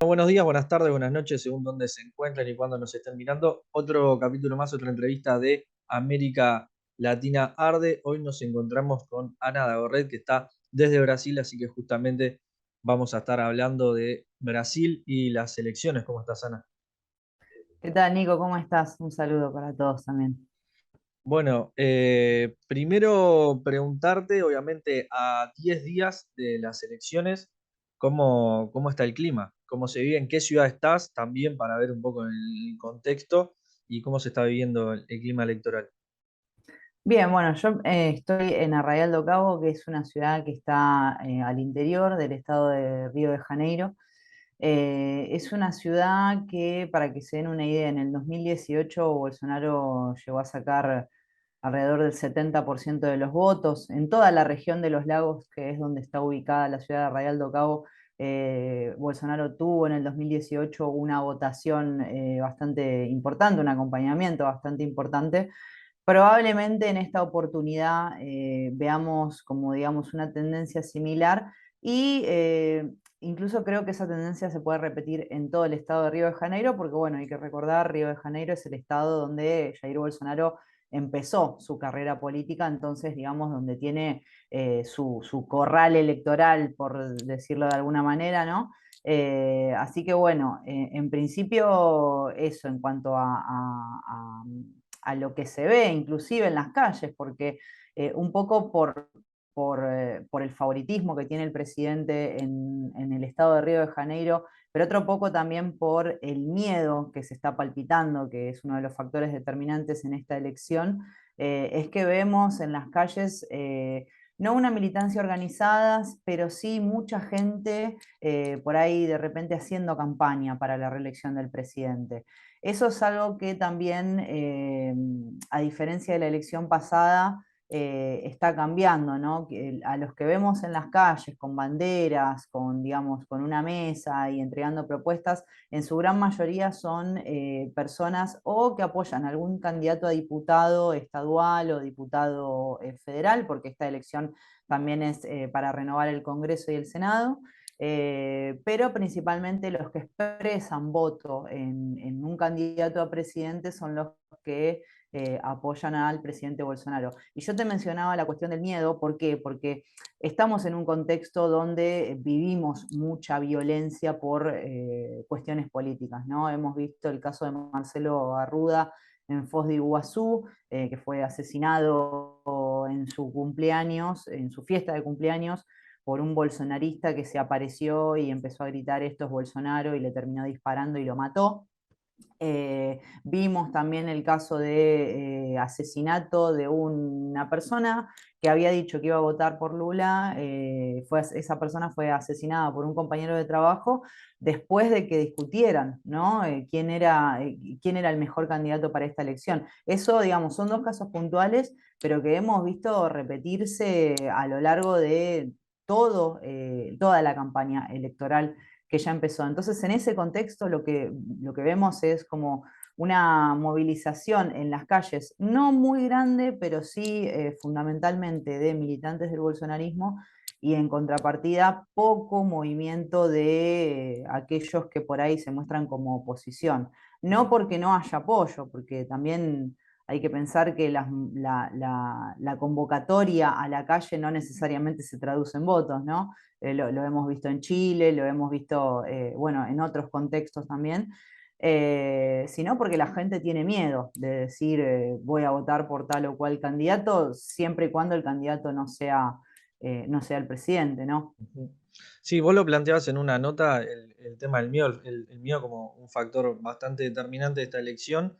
Buenos días, buenas tardes, buenas noches, según dónde se encuentren y cuándo nos estén mirando. Otro capítulo más, otra entrevista de América Latina Arde. Hoy nos encontramos con Ana Dagorret, que está desde Brasil, así que justamente vamos a estar hablando de Brasil y las elecciones. ¿Cómo estás, Ana? ¿Qué tal, Nico? ¿Cómo estás? Un saludo para todos también. Bueno, primero preguntarte, obviamente, a 10 días de las elecciones, ¿cómo está el clima? ¿Cómo se vive? ¿En qué ciudad estás? También para ver un poco el contexto y cómo se está viviendo el clima electoral. Bien, bueno, yo estoy en Arraial do Cabo, que es una ciudad que está al interior del estado de Río de Janeiro. Es una ciudad que, para que se den una idea, en el 2018 Bolsonaro llegó a sacar alrededor del 70% de los votos. En toda la región de los lagos, que es donde está ubicada la ciudad de Arraial do Cabo, Bolsonaro tuvo en el 2018 una votación bastante importante, un acompañamiento bastante importante. Probablemente en esta oportunidad veamos como, digamos, una tendencia similar y incluso creo que esa tendencia se puede repetir en todo el estado de Río de Janeiro, porque bueno, hay que recordar, Río de Janeiro es el estado donde Jair Bolsonaro empezó su carrera política, entonces, digamos, donde tiene su corral electoral, por decirlo de alguna manera, ¿no? Así que bueno, en principio eso en cuanto a lo que se ve inclusive en las calles, porque un poco por el favoritismo que tiene el presidente en el estado de Río de Janeiro, pero otro poco también por el miedo que se está palpitando, que es uno de los factores determinantes en esta elección, es que vemos en las calles no una militancia organizada, pero sí mucha gente por ahí de repente haciendo campaña para la reelección del presidente. Eso es algo que también, a diferencia de la elección pasada, está cambiando, ¿no? A los que vemos en las calles con banderas, con, digamos, con una mesa y entregando propuestas, en su gran mayoría son personas o que apoyan a algún candidato a diputado estadual o diputado federal, porque esta elección también es para renovar el Congreso y el Senado. Pero principalmente los que expresan voto en un candidato a presidente son los que apoyan al presidente Bolsonaro. Y yo te mencionaba la cuestión del miedo, ¿por qué? Porque estamos en un contexto donde vivimos mucha violencia por cuestiones políticas, ¿no? Hemos visto el caso de Marcelo Arruda en Foz de Iguazú, que fue asesinado en su cumpleaños, en su fiesta de cumpleaños, por un bolsonarista que se apareció y empezó a gritar esto es Bolsonaro y le terminó disparando y lo mató. Vimos también el caso de asesinato de una persona que había dicho que iba a votar por Lula. Esa persona fue asesinada por un compañero de trabajo después de que discutieran, ¿no? Quién era el mejor candidato para esta elección. Eso, digamos, son dos casos puntuales, pero que hemos visto repetirse a lo largo de toda la campaña electoral que ya empezó. Entonces, en ese contexto, lo que vemos es como una movilización en las calles, no muy grande, pero sí fundamentalmente de militantes del bolsonarismo, y en contrapartida poco movimiento de aquellos que por ahí se muestran como oposición. No porque no haya apoyo, porque también hay que pensar que la convocatoria a la calle no necesariamente se traduce en votos, ¿no? Lo hemos visto en Chile, lo hemos visto, bueno, en otros contextos también, sino porque la gente tiene miedo de decir voy a votar por tal o cual candidato, siempre y cuando el candidato no sea el presidente, ¿no? Ujú. Sí, vos lo planteabas en una nota, el tema del miedo, el miedo como un factor bastante determinante de esta elección,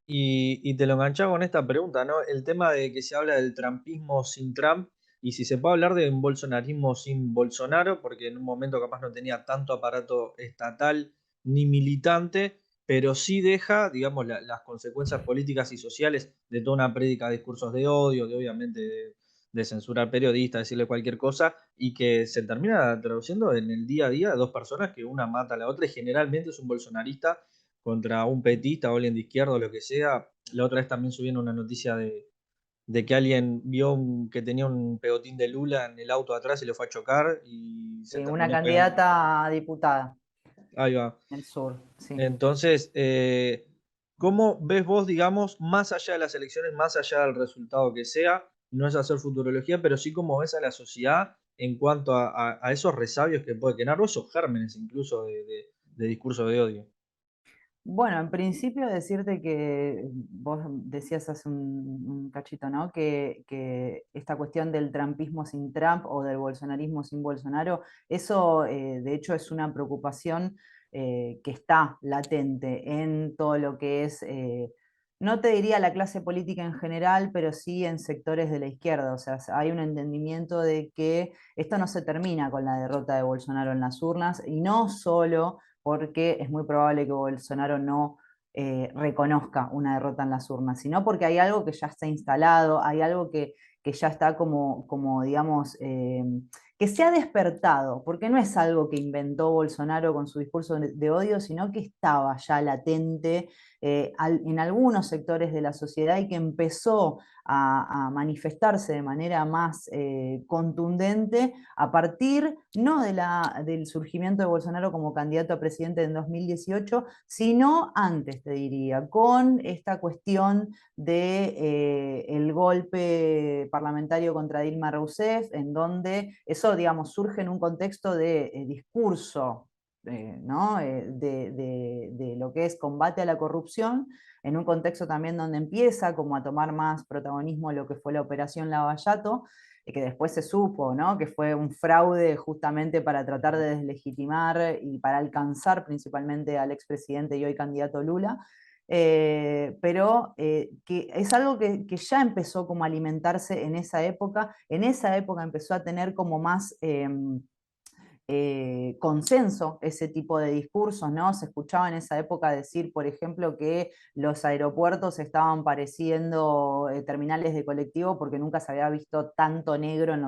y te lo enganchaba con esta pregunta, ¿no? El tema de que se habla del trumpismo sin Trump, y si se puede hablar de un bolsonarismo sin Bolsonaro, porque en un momento capaz no tenía tanto aparato estatal ni militante, pero sí deja, digamos, las consecuencias políticas y sociales de toda una prédica de discursos de odio, de obviamente de censurar periodistas, decirle cualquier cosa, y que se termina traduciendo en el día a día de dos personas que una mata a la otra y generalmente es un bolsonarista contra un petista o alguien de izquierda o lo que sea. La otra vez también subieron una noticia de que alguien vio que tenía un pegotín de Lula en el auto atrás y lo fue a chocar y se Una terminó pegando. candidata a diputada Ahí va. en el sur, sí. Entonces, ¿cómo ves vos, digamos, más allá de las elecciones, más allá del resultado que sea? No es hacer futurología, pero sí cómo ves a la sociedad en cuanto a esos resabios que puede tener, o esos gérmenes incluso de discurso de odio. Bueno, en principio decirte que vos decías hace un cachito, ¿no? Que esta cuestión del trumpismo sin Trump o del bolsonarismo sin Bolsonaro, eso de hecho es una preocupación que está latente en todo lo que es, no te diría la clase política en general, pero sí en sectores de la izquierda. O sea, hay un entendimiento de que esto no se termina con la derrota de Bolsonaro en las urnas y no solo porque es muy probable que Bolsonaro no reconozca una derrota en las urnas, sino porque hay algo que ya está instalado, hay algo que ya está como digamos, que se ha despertado, porque no es algo que inventó Bolsonaro con su discurso de odio, sino que estaba ya latente en algunos sectores de la sociedad y que empezó a manifestarse de manera más contundente a partir no del surgimiento de Bolsonaro como candidato a presidente en 2018, sino antes, te diría, con esta cuestión del golpe parlamentario contra Dilma Rousseff, en donde eso, digamos, surge en un contexto de discurso, ¿no? De lo que es combate a la corrupción, en un contexto también donde empieza como a tomar más protagonismo lo que fue la Operación Lavallato, que después se supo, ¿no? Que fue un fraude justamente para tratar de deslegitimar y para alcanzar principalmente al expresidente y hoy candidato Lula. Pero que es algo que ya empezó como a alimentarse en esa época empezó a tener como más consenso ese tipo de discursos, ¿no? Se escuchaba en esa época decir, por ejemplo, que los aeropuertos estaban pareciendo terminales de colectivo porque nunca se había visto tanto negro en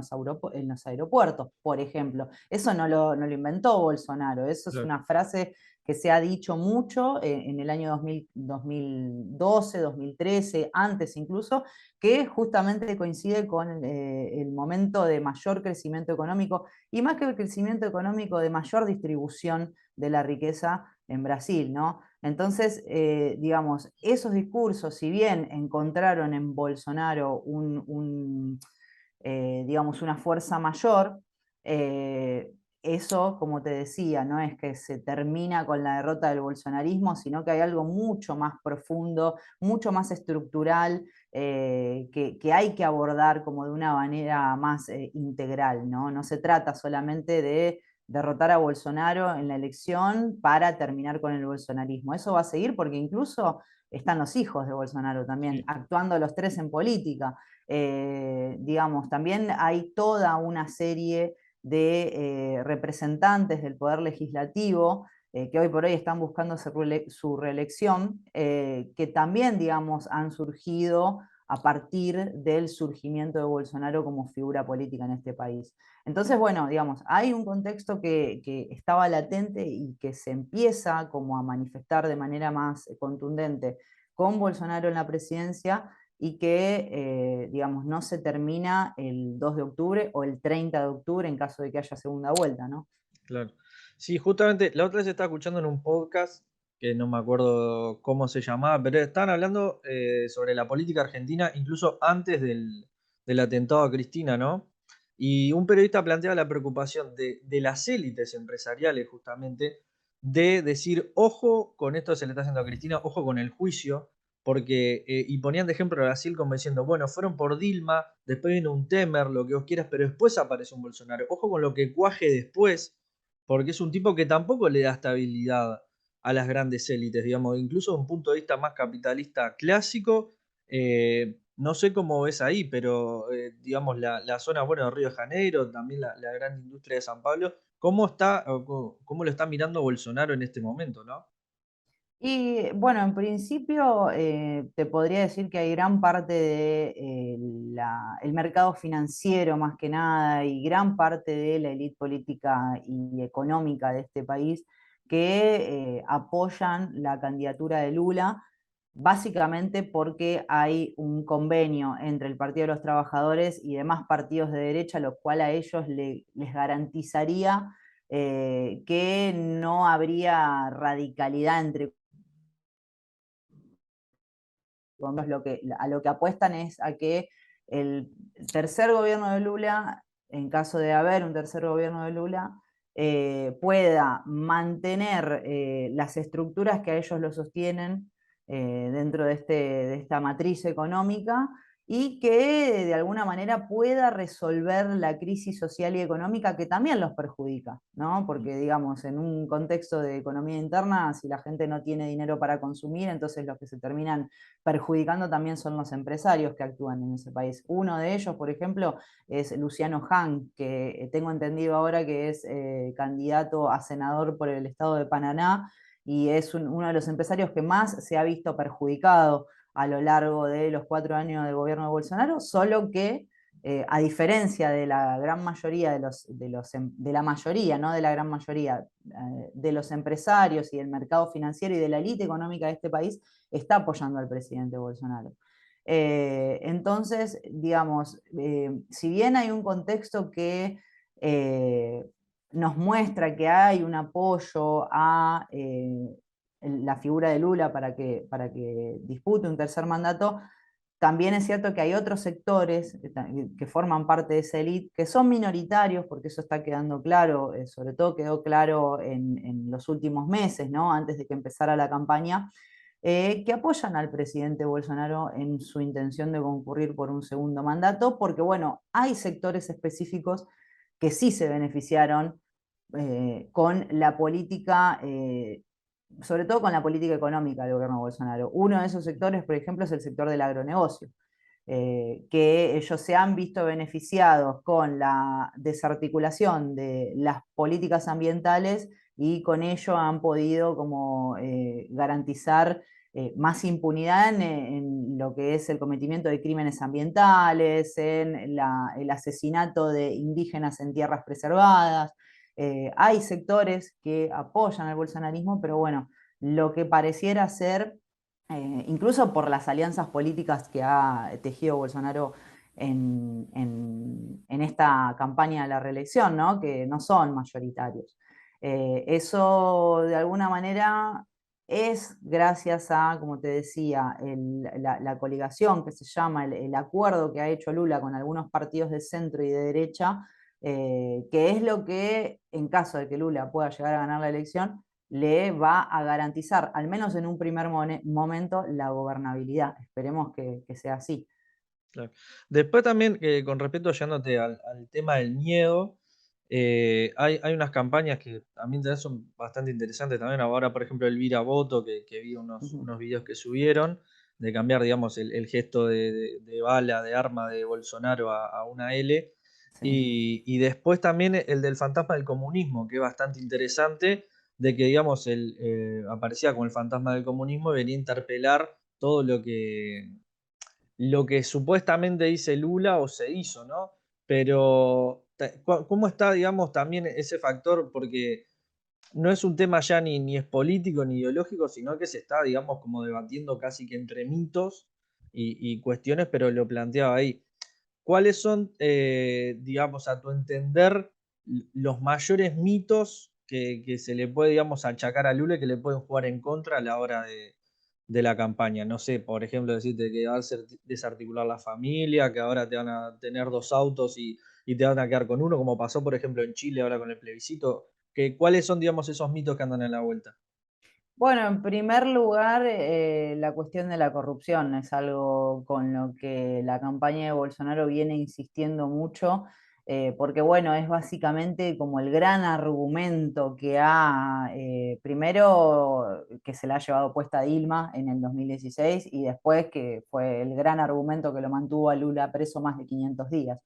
los aeropuertos, por ejemplo. Eso no lo inventó Bolsonaro, eso es Claro. una frase que se ha dicho mucho en el año 2012, 2013, antes incluso, que justamente coincide con el momento de mayor crecimiento económico y más que el crecimiento económico de mayor distribución de la riqueza en Brasil, ¿no? Entonces, digamos, esos discursos, si bien encontraron en Bolsonaro digamos, una fuerza mayor, eh, eso, como te decía, no es que se termina con la derrota del bolsonarismo, sino que hay algo mucho más profundo, mucho más estructural, que hay que abordar como de una manera más integral, ¿no? No se trata solamente de derrotar a Bolsonaro en la elección para terminar con el bolsonarismo. Eso va a seguir porque incluso están los hijos de Bolsonaro también, Sí. actuando los tres en política. Digamos, también hay toda una serie de representantes del Poder Legislativo que hoy por hoy están buscando su reelección, que también, digamos, han surgido a partir del surgimiento de Bolsonaro como figura política en este país. Entonces, bueno, digamos, hay un contexto que estaba latente y que se empieza como a manifestar de manera más contundente con Bolsonaro en la presidencia y que, digamos, no se termina el 2 de octubre o el 30 de octubre en caso de que haya segunda vuelta, ¿no? Claro. Sí, justamente la otra vez estaba escuchando en un podcast que no me acuerdo cómo se llamaba, pero estaban hablando sobre la política argentina incluso antes del atentado a Cristina, ¿no? Y un periodista planteaba la preocupación de las élites empresariales, justamente, de decir, ojo con esto que se le está haciendo a Cristina, ojo con el juicio, porque, y ponían de ejemplo a Brasil como diciendo, bueno, fueron por Dilma, después vino un Temer, lo que vos quieras, pero después aparece un Bolsonaro, ojo con lo que cuaje después porque es un tipo que tampoco le da estabilidad a las grandes élites, digamos, incluso desde un punto de vista más capitalista clásico, no sé cómo ves ahí, pero digamos, la zona, bueno, de Río de Janeiro, también la gran industria de San Pablo, ¿cómo está, cómo lo está mirando Bolsonaro en este momento, no? Y bueno, en principio te podría decir que hay gran parte del mercado financiero más que nada y gran parte de la élite política y económica de este país que apoyan la candidatura de Lula básicamente porque hay un convenio entre el Partido de los Trabajadores y demás partidos de derecha, lo cual a ellos les garantizaría que no habría radicalidad entre a lo que apuestan es a que el tercer gobierno de Lula, en caso de haber un tercer gobierno de Lula, pueda mantener las estructuras que a ellos lo sostienen dentro de esta matriz económica y que de alguna manera pueda resolver la crisis social y económica que también los perjudica, ¿no? Porque, digamos, en un contexto de economía interna, si la gente no tiene dinero para consumir, entonces los que se terminan perjudicando también son los empresarios que actúan en ese país. Uno de ellos, por ejemplo, es Luciano Hang, que tengo entendido ahora que es candidato a senador por el estado de Paraná y es uno de los empresarios que más se ha visto perjudicado a lo largo de los 4 años de gobierno de Bolsonaro, solo que a diferencia de la gran mayoría de la mayoría, no de la gran mayoría, de los empresarios y del mercado financiero y de la élite económica de este país, está apoyando al presidente Bolsonaro. Entonces, digamos, si bien hay un contexto que nos muestra que hay un apoyo a la figura de Lula para que dispute un tercer mandato, también es cierto que hay otros sectores que forman parte de esa élite que son minoritarios, porque eso está quedando claro, sobre todo quedó claro en los últimos meses, ¿no? Antes de que empezara la campaña, que apoyan al presidente Bolsonaro en su intención de concurrir por un segundo mandato, porque bueno, hay sectores específicos que sí se beneficiaron con la política, sobre todo con la política económica del gobierno Bolsonaro. Uno de esos sectores, por ejemplo, es el sector del agronegocio, que ellos se han visto beneficiados con la desarticulación de las políticas ambientales y con ello han podido como garantizar más impunidad en lo que es el cometimiento de crímenes ambientales, en el asesinato de indígenas en tierras preservadas. Hay sectores que apoyan al bolsonarismo, pero bueno, lo que pareciera ser, incluso por las alianzas políticas que ha tejido Bolsonaro en esta campaña de la reelección, ¿no? Que no son mayoritarios. Eso de alguna manera es gracias a, como te decía, la coligación que se llama, el acuerdo que ha hecho Lula con algunos partidos de centro y de derecha, que es lo que, en caso de que Lula pueda llegar a ganar la elección, le va a garantizar, al menos en un primer momento, la gobernabilidad. Esperemos que sea así. Claro. Después también, con respecto, yéndote al tema del miedo, hay unas campañas que también son bastante interesantes también. Ahora, por ejemplo, Elvira Boto, que vi unos videos que subieron, de cambiar, digamos, el gesto de bala, de arma de Bolsonaro a una L. Sí. Y después también el del fantasma del comunismo, que es bastante interesante, de que, digamos, él aparecía como el fantasma del comunismo y venía a interpelar todo lo que supuestamente dice Lula o se hizo, ¿no? Pero, ¿cómo está, digamos, también ese factor? Porque no es un tema ya ni es político ni ideológico, sino que se está, digamos, como debatiendo casi que entre mitos y cuestiones, pero lo planteaba ahí. ¿Cuáles son, digamos, a tu entender, los mayores mitos que se le puede, digamos, achacar a Lula y que le pueden jugar en contra a la hora de la campaña? No sé, por ejemplo, decirte que va a desarticular la familia, que ahora te van a tener dos autos y te van a quedar con uno, como pasó, por ejemplo, en Chile ahora con el plebiscito. ¿Cuáles son, digamos, esos mitos que andan en la vuelta? Bueno, en primer lugar, la cuestión de la corrupción es algo con lo que la campaña de Bolsonaro viene insistiendo mucho, porque bueno, es básicamente como el gran argumento que ha, primero que se la ha llevado puesta Dilma en el 2016 y después que fue el gran argumento que lo mantuvo a Lula preso más de 500 días.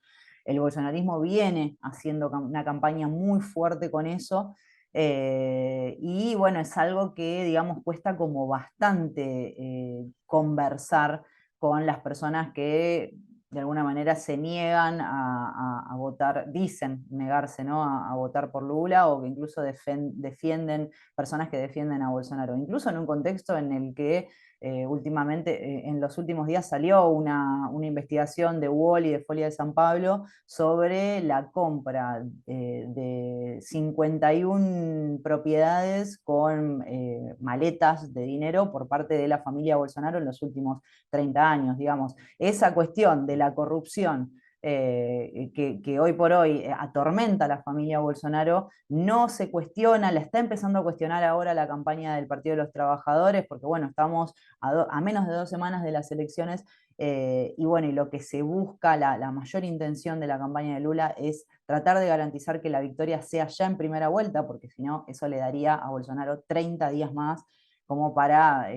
El bolsonarismo viene haciendo una campaña muy fuerte con eso. Y bueno, es algo que, digamos, cuesta como bastante conversar con las personas que de alguna manera se niegan a votar, dicen negarse, ¿no? A votar por Lula o que incluso defienden, personas que defienden a Bolsonaro, incluso en un contexto en el que últimamente, en los últimos días salió una investigación de UOL y de Folia de San Pablo sobre la compra de 51 propiedades con maletas de dinero por parte de la familia Bolsonaro en los últimos 30 años, digamos. Esa cuestión de la corrupción que hoy por hoy atormenta a la familia Bolsonaro, no se cuestiona, la está empezando a cuestionar ahora la campaña del Partido de los Trabajadores, porque bueno, estamos a menos de 2 semanas de las elecciones, y bueno, y lo que se busca, la mayor intención de la campaña de Lula es tratar de garantizar que la victoria sea ya en primera vuelta, porque si no, eso le daría a Bolsonaro 30 días más como para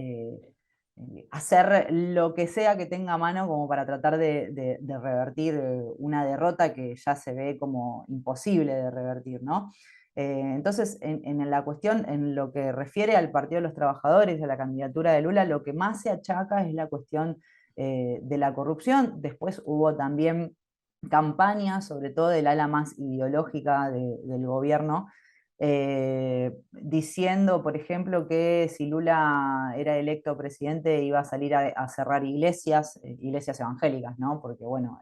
hacer lo que sea que tenga a mano como para tratar de revertir una derrota que ya se ve como imposible de revertir, ¿no? Entonces, en la cuestión, en lo que refiere al Partido de los Trabajadores, a la candidatura de Lula, lo que más se achaca es la cuestión de la corrupción. Después hubo también campañas, sobre todo del ala más ideológica del gobierno, diciendo, por ejemplo, que si Lula era electo presidente iba a salir a cerrar iglesias, iglesias evangélicas, ¿no? Porque, bueno,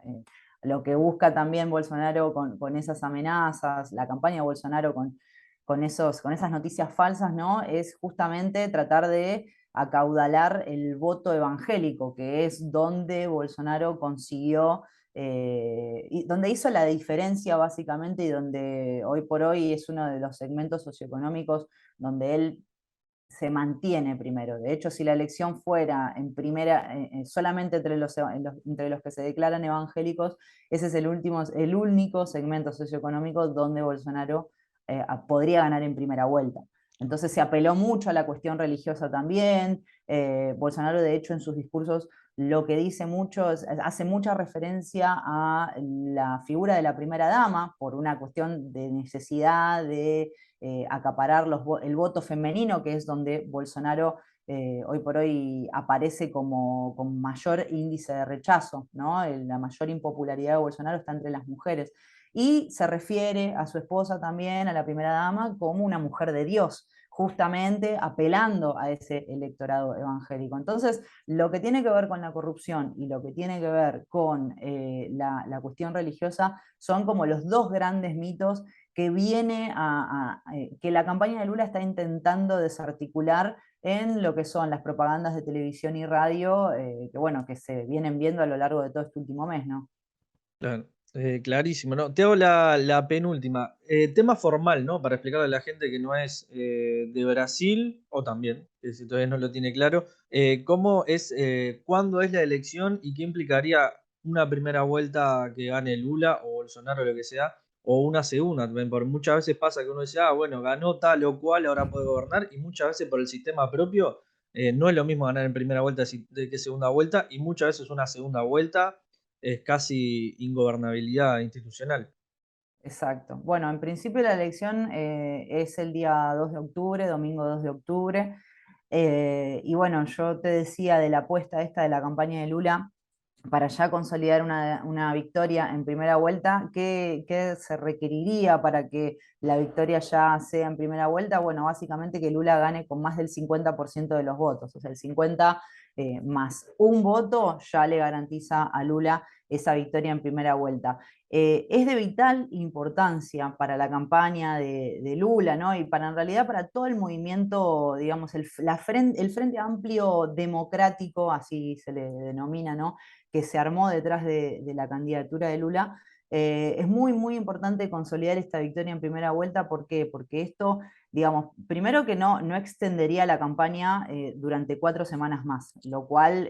lo que busca también Bolsonaro con esas amenazas, la campaña de Bolsonaro con esas noticias falsas, ¿no? Es justamente tratar de acaudalar el voto evangélico, que es donde Bolsonaro consiguió y donde hizo la diferencia básicamente y donde hoy por hoy es uno de los segmentos socioeconómicos donde él se mantiene primero. De hecho, si la elección fuera en primera, solamente entre los que se declaran evangélicos, ese es el único segmento socioeconómico donde Bolsonaro podría ganar en primera vuelta. Entonces se apeló mucho a la cuestión religiosa también. Bolsonaro, de hecho, en sus discursos lo que dice mucho, hace mucha referencia a la figura de la primera dama por una cuestión de necesidad de acaparar el voto femenino, que es donde Bolsonaro hoy por hoy aparece como con mayor índice de rechazo, ¿no? La mayor impopularidad de Bolsonaro está entre las mujeres. Y se refiere a su esposa también, a la primera dama, como una mujer de Dios, justamente apelando a ese electorado evangélico. Entonces, lo que tiene que ver con la corrupción y lo que tiene que ver con la cuestión religiosa son como los dos grandes mitos que que la campaña de Lula está intentando desarticular en lo que son las propagandas de televisión y radio, que bueno, que se vienen viendo a lo largo de todo este último mes, ¿no? Claro, clarísimo, ¿no? Te hago la penúltima. Tema formal, ¿no? Para explicarle a la gente que no es de Brasil, o también, que si todavía no lo tiene claro, cómo es, cuándo es la elección y qué implicaría una primera vuelta que gane Lula o Bolsonaro o lo que sea, o una segunda también, porque muchas veces pasa que uno dice, ah, bueno, ganó tal o cual, ahora puede gobernar, y muchas veces por el sistema propio no es lo mismo ganar en primera vuelta que segunda vuelta, y muchas veces una segunda vuelta es casi ingobernabilidad institucional. Exacto. Bueno, en principio la elección es el día 2 de octubre, domingo 2 de octubre. Y bueno, yo te decía de la apuesta esta de la campaña de Lula para ya consolidar una victoria en primera vuelta. ¿Qué se requeriría para que la victoria ya sea en primera vuelta? Bueno, básicamente que Lula gane con más del 50% de los votos, o sea, el 50 más un voto ya le garantiza a Lula esa victoria en primera vuelta. Es de vital importancia para la campaña de Lula, ¿no? Y para en realidad para todo el movimiento, digamos, el Frente Amplio Democrático, así se le denomina, ¿no? Que se armó detrás de la candidatura de Lula. Es muy, muy importante consolidar esta victoria en primera vuelta. ¿Por qué? Porque esto, digamos, primero que no extendería la campaña durante 4 semanas más, lo cual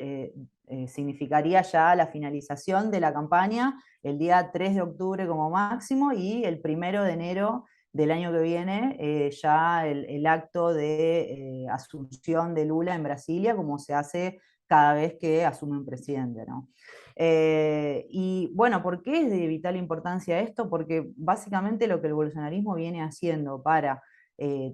significaría ya la finalización de la campaña el día 3 de octubre como máximo y el 1 de enero del año que viene ya el acto de asunción de Lula en Brasilia, como se hace cada vez que asume un presidente, ¿no? Y bueno, ¿por qué es de vital importancia esto? Porque básicamente lo que el bolsonarismo viene haciendo para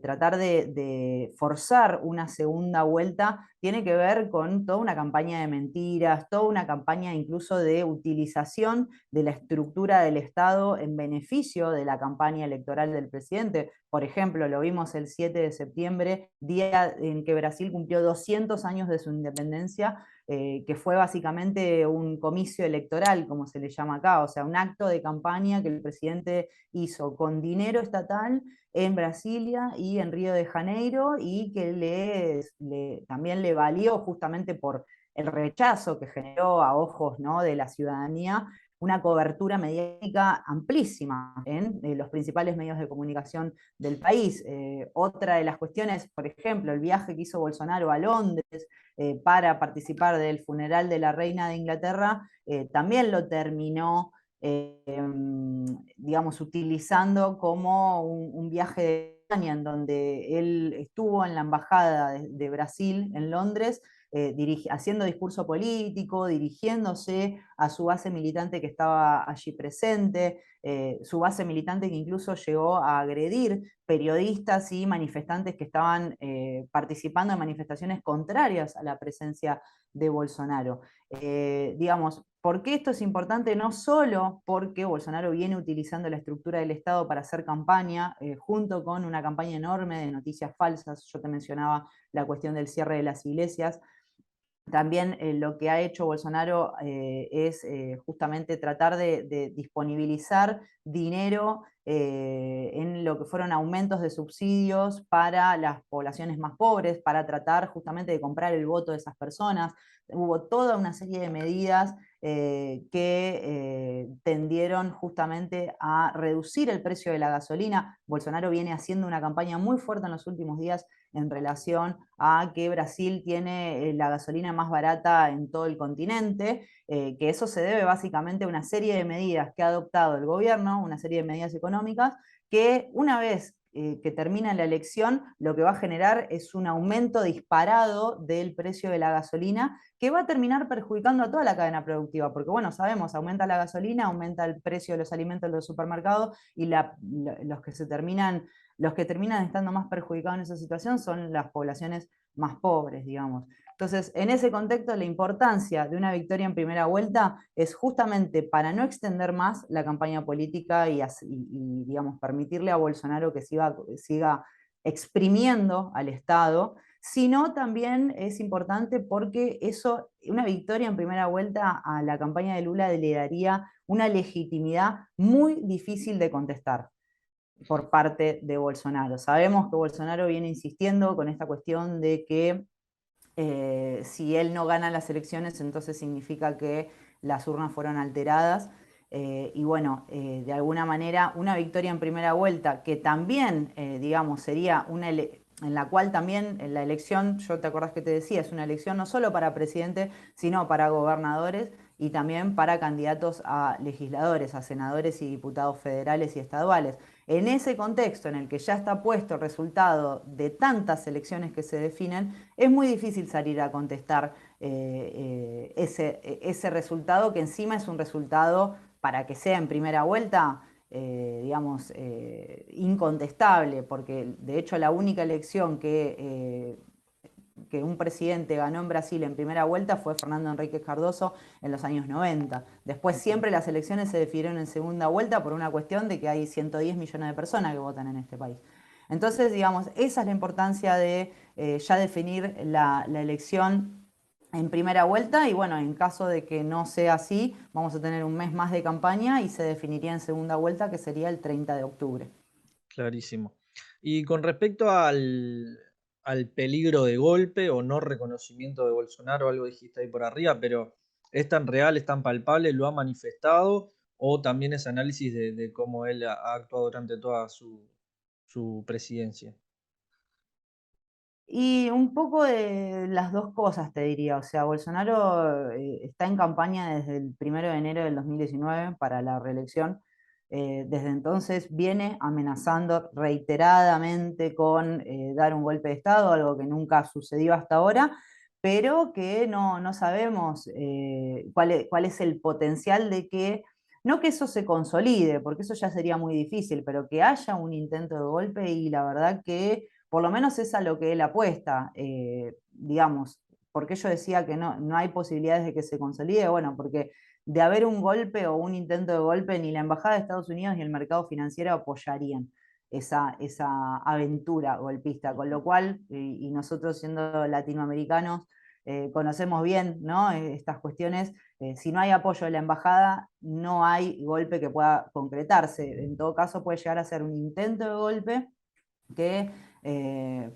tratar de forzar una segunda vuelta tiene que ver con toda una campaña de mentiras, toda una campaña incluso de utilización de la estructura del Estado en beneficio de la campaña electoral del presidente. Por ejemplo, lo vimos el 7 de septiembre, día en que Brasil cumplió 200 años de su independencia, que fue básicamente un comicio electoral, como se le llama acá, o sea, un acto de campaña que el presidente hizo con dinero estatal en Brasilia y en Río de Janeiro, y que también le valió, justamente por el rechazo que generó a ojos, ¿no?, de la ciudadanía, una cobertura mediática amplísima en los principales medios de comunicación del país. Otra de las cuestiones, por ejemplo, el viaje que hizo Bolsonaro a Londres para participar del funeral de la reina de Inglaterra, también lo terminó, digamos, utilizando como un viaje de España, en donde él estuvo en la embajada de Brasil en Londres, haciendo discurso político, dirigiéndose a su base militante que estaba allí presente, su base militante que incluso llegó a agredir periodistas y manifestantes que estaban participando en manifestaciones contrarias a la presencia de Bolsonaro. Digamos, ¿por qué esto es importante? No solo porque Bolsonaro viene utilizando la estructura del Estado para hacer campaña, junto con una campaña enorme de noticias falsas. Yo te mencionaba la cuestión del cierre de las iglesias. También lo que ha hecho Bolsonaro es justamente tratar de disponibilizar dinero en lo que fueron aumentos de subsidios para las poblaciones más pobres, para tratar justamente de comprar el voto de esas personas. Hubo toda una serie de medidas que tendieron justamente a reducir el precio de la gasolina. Bolsonaro viene haciendo una campaña muy fuerte en los últimos días en relación a que Brasil tiene la gasolina más barata en todo el continente, que eso se debe básicamente a una serie de medidas que ha adoptado el gobierno, una serie de medidas económicas, que una vez que termina la elección, lo que va a generar es un aumento disparado del precio de la gasolina, que va a terminar perjudicando a toda la cadena productiva, porque bueno, sabemos, aumenta la gasolina, aumenta el precio de los alimentos en los supermercados, y los que terminan estando más perjudicados en esa situación son las poblaciones más pobres, digamos. Entonces, en ese contexto, la importancia de una victoria en primera vuelta es justamente para no extender más la campaña política y digamos, permitirle a Bolsonaro que siga exprimiendo al Estado, sino también es importante porque una victoria en primera vuelta a la campaña de Lula le daría una legitimidad muy difícil de contestar por parte de Bolsonaro. Sabemos que Bolsonaro viene insistiendo con esta cuestión de que si él no gana las elecciones, entonces significa que las urnas fueron alteradas. Y bueno, de alguna manera, una victoria en primera vuelta, que también, digamos, sería en la cual también en la elección, yo te acordás que te decía, es una elección no solo para presidente, sino para gobernadores y también para candidatos a legisladores, a senadores y diputados federales y estaduales. En ese contexto en el que ya está puesto el resultado de tantas elecciones que se definen, es muy difícil salir a contestar ese resultado, que encima es un resultado, para que sea en primera vuelta, digamos, incontestable, porque de hecho la única elección que un presidente ganó en Brasil en primera vuelta fue Fernando Enrique Cardoso en los años 90. Después siempre las elecciones se definieron en segunda vuelta por una cuestión de que hay 110 millones de personas que votan en este país. Entonces, digamos, esa es la importancia de ya definir la elección en primera vuelta, y bueno, en caso de que no sea así, vamos a tener un mes más de campaña y se definiría en segunda vuelta, que sería el 30 de octubre. Clarísimo. Y con respecto al peligro de golpe o no reconocimiento de Bolsonaro, algo dijiste ahí por arriba, pero ¿es tan real, es tan palpable, lo ha manifestado? ¿O también ese análisis de cómo él ha actuado durante toda su presidencia? Y un poco de las dos cosas, te diría. O sea, Bolsonaro está en campaña desde el 1 de enero del 2019 para la reelección. Desde entonces viene amenazando reiteradamente con dar un golpe de Estado, algo que nunca sucedió hasta ahora, pero que no sabemos cuál es el potencial de que No que eso se consolide, porque eso ya sería muy difícil, pero que haya un intento de golpe y la verdad que por lo menos es a lo que él apuesta, digamos, porque yo decía que no hay posibilidades de que se consolide, bueno, porque de haber un golpe o un intento de golpe, ni la Embajada de Estados Unidos ni el mercado financiero apoyarían esa aventura golpista, con lo cual, y nosotros siendo latinoamericanos, conocemos bien, ¿no? Estas cuestiones. Si no hay apoyo de la embajada, no hay golpe que pueda concretarse. En todo caso, puede llegar a ser un intento de golpe que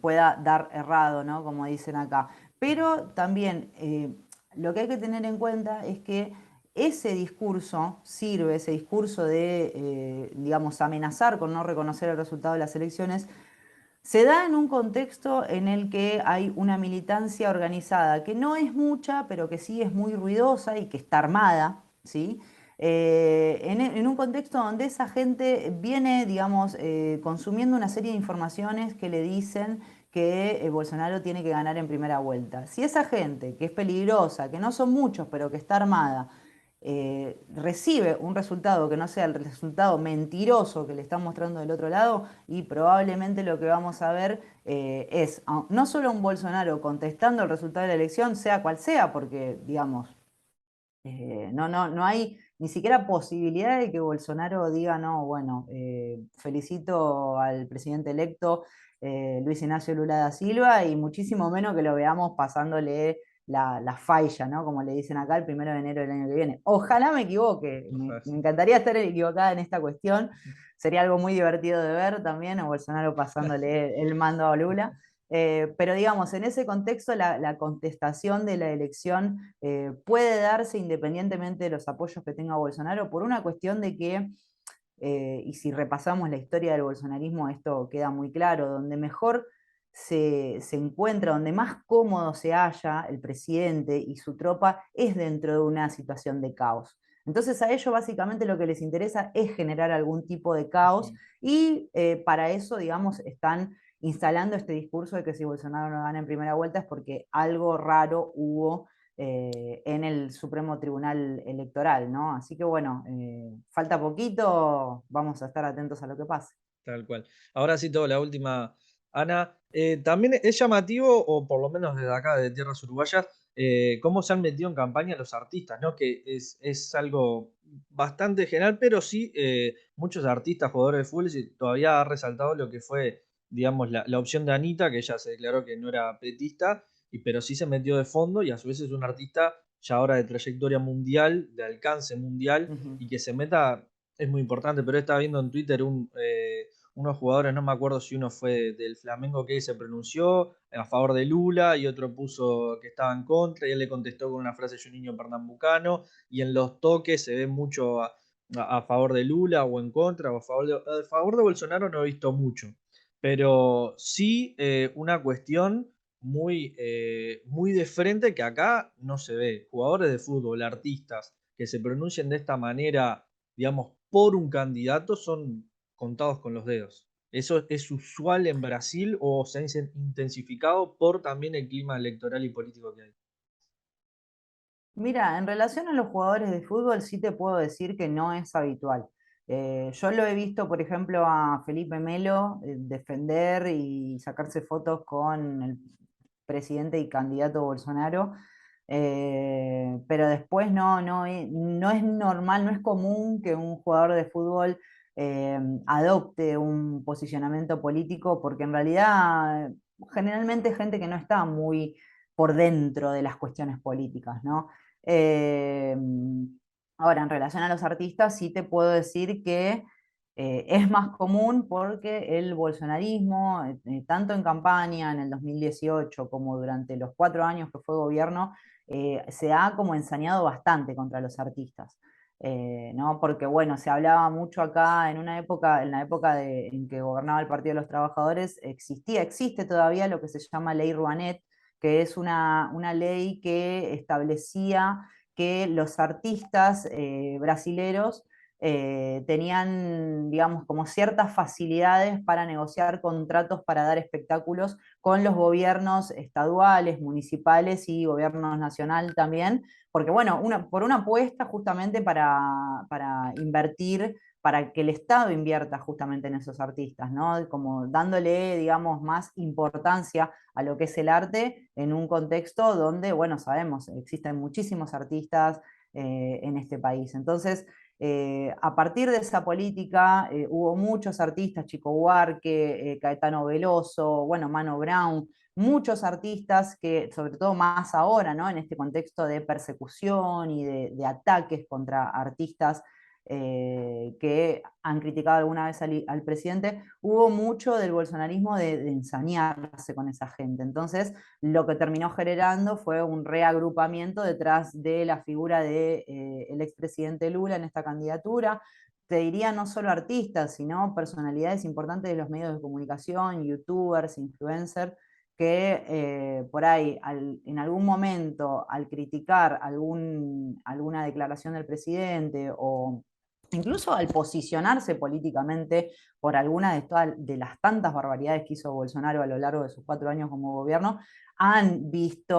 pueda dar errado, ¿no? Como dicen acá. Pero también lo que hay que tener en cuenta es que ese discurso sirve, ese discurso de, digamos, amenazar con no reconocer el resultado de las elecciones, se da en un contexto en el que hay una militancia organizada que no es mucha, pero que sí es muy ruidosa y que está armada, ¿sí? En un contexto donde esa gente viene, digamos, consumiendo una serie de informaciones que le dicen que Bolsonaro tiene que ganar en primera vuelta. Si esa gente, que es peligrosa, que no son muchos, pero que está armada, recibe un resultado que no sea el resultado mentiroso que le están mostrando del otro lado, y probablemente lo que vamos a ver es no solo un Bolsonaro contestando el resultado de la elección, sea cual sea, porque, digamos, no hay ni siquiera posibilidad de que Bolsonaro diga, no, bueno, felicito al presidente electo Luis Ignacio Lula da Silva, y muchísimo menos que lo veamos pasándole la falla, ¿no? Como le dicen acá, el 1 de enero del año que viene. Ojalá me equivoque, me encantaría estar equivocada en esta cuestión, sería algo muy divertido de ver también, a Bolsonaro pasándole el mando a Lula. Pero digamos, en ese contexto la contestación de la elección puede darse independientemente de los apoyos que tenga Bolsonaro, por una cuestión de que, y si repasamos la historia del bolsonarismo, esto queda muy claro, donde mejor se encuentra, donde más cómodo se halla el presidente y su tropa es dentro de una situación de caos. Entonces a ellos básicamente lo que les interesa es generar algún tipo de caos, y para eso, digamos, están instalando este discurso de que si Bolsonaro no gana en primera vuelta es porque algo raro hubo en el Supremo Tribunal Electoral, ¿no? Así que bueno, falta poquito, vamos a estar atentos a lo que pase. Tal cual. Ahora sí, todo la última, Ana. También es llamativo, o por lo menos desde acá, de Tierras Uruguayas, cómo se han metido en campaña los artistas, ¿no? Que es algo bastante general, pero sí, muchos artistas, jugadores de fútbol, todavía ha resaltado lo que fue, digamos, la opción de Anita, que ella se declaró que no era petista, pero sí se metió de fondo, y a su vez es un artista ya ahora de trayectoria mundial, de alcance mundial, Ujú. y que se meta es muy importante. Pero estaba viendo en Twitter unos jugadores, no me acuerdo si uno fue del Flamengo, que se pronunció a favor de Lula y otro puso que estaba en contra, y él le contestó con una frase: yo niño pernambucano. Y en los toques se ve mucho a favor de Lula o en contra, o a favor de Bolsonaro no he visto mucho, pero sí una cuestión muy de frente que acá no se ve. Jugadores de fútbol, artistas que se pronuncien de esta manera, digamos, por un candidato, son contados con los dedos. ¿Eso es usual en Brasil o se ha intensificado por también el clima electoral y político que hay? Mira, en relación a los jugadores de fútbol, sí te puedo decir que no es habitual. Yo lo he visto, por ejemplo, a Felipe Melo defender y sacarse fotos con el presidente y candidato Bolsonaro, pero después no es normal, no es común que un jugador de fútbol adopte un posicionamiento político, porque en realidad generalmente es gente que no está muy por dentro de las cuestiones políticas, ¿no? Eh, Ahora, en relación a los artistas, sí te puedo decir que es más común porque el bolsonarismo, tanto en campaña en el 2018 como durante los 4 años que fue gobierno, se ha como ensañado bastante contra los artistas. ¿No? Porque bueno, se hablaba mucho acá en una época, en la época en que gobernaba el Partido de los Trabajadores, existe todavía lo que se llama Ley Rouanet, que es una ley que establecía que los artistas brasileros tenían, digamos, como ciertas facilidades para negociar contratos para dar espectáculos con los gobiernos estaduales, municipales y gobierno nacional también, porque bueno, por una apuesta justamente para invertir, para que el Estado invierta justamente en esos artistas, ¿no? Como dándole, digamos, más importancia a lo que es el arte en un contexto donde, bueno, sabemos, existen muchísimos artistas en este país. Entonces, a partir de esa política hubo muchos artistas, Chico Buarque, Caetano Veloso, bueno, Mano Brown, muchos artistas que, sobre todo más ahora, ¿no? En este contexto de persecución y de ataques contra artistas que han criticado alguna vez al presidente, hubo mucho del bolsonarismo de ensañarse con esa gente. Entonces, lo que terminó generando fue un reagrupamiento detrás de la figura del expresidente Lula en esta candidatura. Te diría no solo artistas, sino personalidades importantes de los medios de comunicación, youtubers, influencers, que por ahí en algún momento al criticar alguna declaración del presidente o incluso al posicionarse políticamente por alguna de las tantas barbaridades que hizo Bolsonaro a lo largo de sus 4 años como gobierno,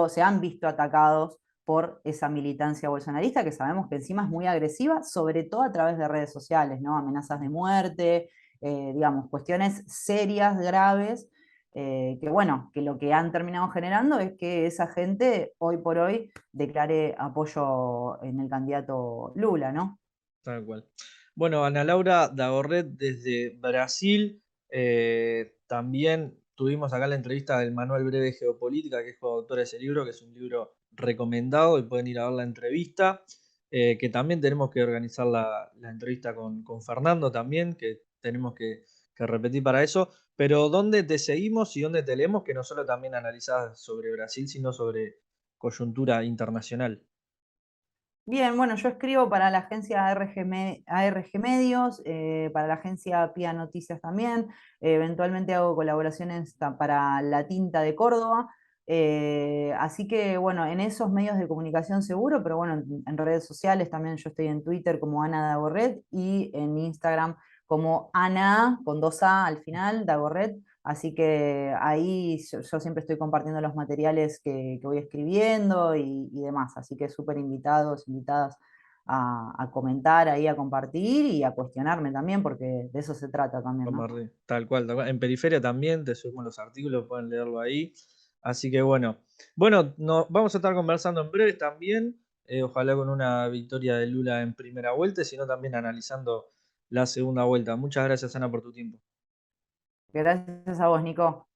se han visto atacados por esa militancia bolsonarista, que sabemos que encima es muy agresiva, sobre todo a través de redes sociales, ¿no? Amenazas de muerte, digamos, cuestiones serias, graves, que bueno, que lo que han terminado generando es que esa gente hoy por hoy declare apoyo en el candidato Lula, ¿no? Tal cual. Bueno, Ana Laura Dagorret desde Brasil. También tuvimos acá la entrevista del Manual Breve de Geopolítica, que es coautor de ese libro, que es un libro recomendado y pueden ir a ver la entrevista. Que también tenemos que organizar la entrevista con Fernando también, que tenemos que repetir para eso. Pero ¿dónde te seguimos y dónde te leemos? Que no solo también analizás sobre Brasil, sino sobre coyuntura internacional. Bien, bueno, yo escribo para la agencia ARG Medios, para la agencia PIA Noticias también, eventualmente hago colaboraciones para La Tinta de Córdoba, así que bueno, en esos medios de comunicación seguro, pero bueno, en redes sociales también yo estoy en Twitter como Ana Dagorret y en Instagram como Ana con 2A al final, Dagorret. Así que ahí yo siempre estoy compartiendo los materiales que voy escribiendo y demás. Así que súper invitados, invitadas a comentar ahí, a compartir y a cuestionarme también, porque de eso se trata también, ¿no? Compartir, tal cual, tal cual. En Periferia también te subimos los artículos, pueden leerlo ahí. Así que bueno, vamos a estar conversando en breve también, ojalá con una victoria de Lula en primera vuelta, sino también analizando la segunda vuelta. Muchas gracias, Ana, por tu tiempo. Gracias a vos, Nico.